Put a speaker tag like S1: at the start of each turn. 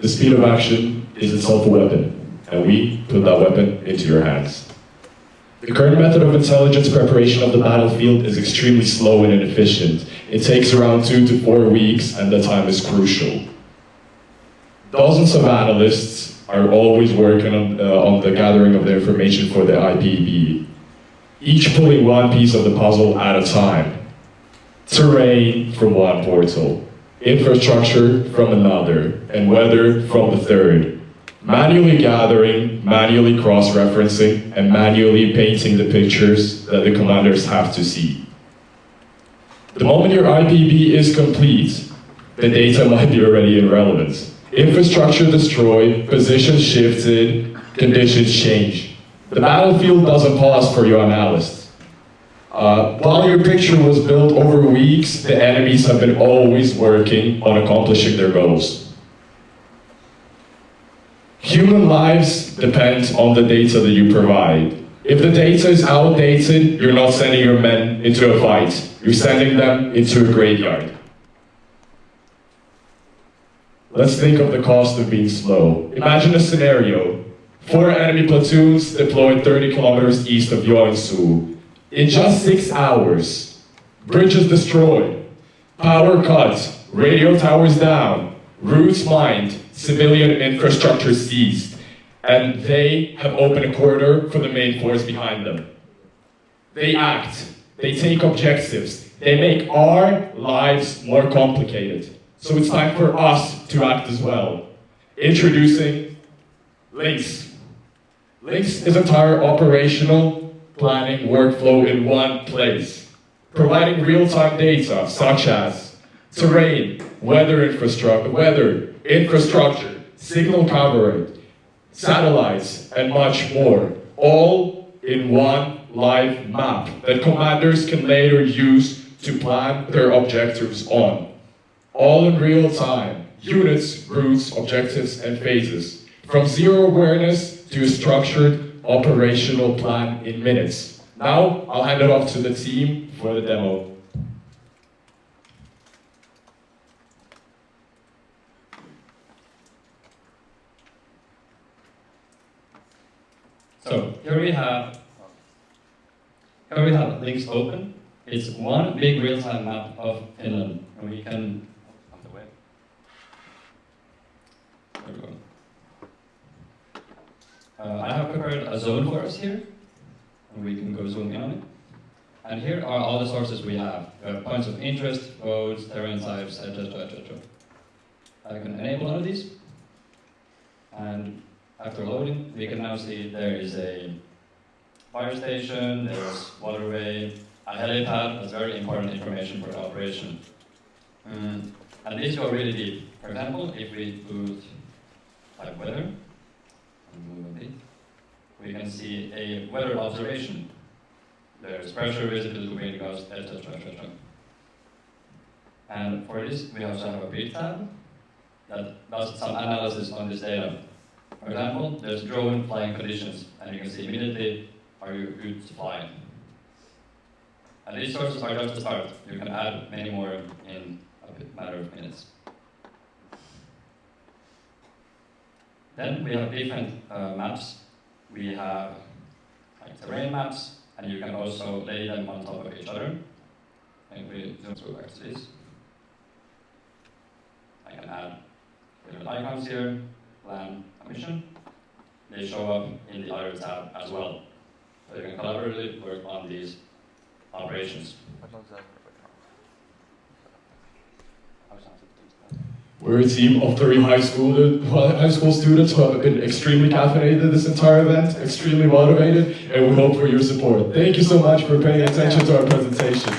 S1: The speed of action is itself a weapon, and we put that weapon into your hands. The current method of intelligence preparation of the battlefield is extremely slow and inefficient. It takes around 2 to 4 weeks, and the time is crucial. Dozens of analysts are always working on the gathering of the information for the IPB, each pulling one piece of the puzzle at a time. Terrain from one portal, infrastructure from another, and weather from the third. Manually gathering, manually cross-referencing, and manually painting the pictures that the commanders have to see. The moment your IPB is complete, the data might be already irrelevant. Infrastructure destroyed, positions shifted, conditions change. The battlefield doesn't pause for your analyst. While your picture was built over weeks, the enemies have been always working on accomplishing their goals. Human lives depend on the data that you provide. If the data is outdated, you're not sending your men into a fight. You're sending them into a graveyard. Let's think of the cost of being slow. Imagine a scenario. 4 enemy platoons deployed 30 kilometers east of Joensuu. In just 6 hours, bridges destroyed, power cut, radio towers down, routes mined, civilian infrastructure seized, and they have opened a corridor for the main force behind them. They act, they take objectives, they make our lives more complicated. So it's time for us to act as well. Introducing Lynx. Lynx is entire operational planning workflow in one place, providing real-time data such as terrain, weather infrastructure, signal coverage, satellites, and much more, all in one live map that commanders can later use to plan their objectives on. All in real time, units, routes, objectives, and phases, from zero awareness to a structured operational plan in minutes. Now, I'll hand it off to the team for the demo.
S2: So here we have links open. It's one big real-time map of Finland, and we can. There we go. I have prepared a zone for us here, and we can go zoom in on it. And here are all the sources we have. We have points of interest, roads, terrain types, etc., etc. I can enable one of these, and after loading, we can now see there is a fire station, there's waterway, a helipad. That's very important information for the operation. And these go really deep. For example, if we put type weather, we can see a weather observation. There's pressure, visibility, wind gusts, etc., etc. And for this, we also have a brief tab that does some analysis on this data. For example, there's drone flying conditions, and you can see immediately are you good to fly. And these sources are just the start. You can add many more in a matter of minutes. Then we have different maps. We have like terrain maps, and you can also lay them on top of each other. And we zoom through back to this. I can add different icons here, plan a mission. They show up in the other tab as well. So you can collaboratively work on these operations.
S1: We're a team of 30 high school students who have been extremely caffeinated this entire event, extremely motivated, and we hope for your support. Thank you so much for paying attention to our presentation.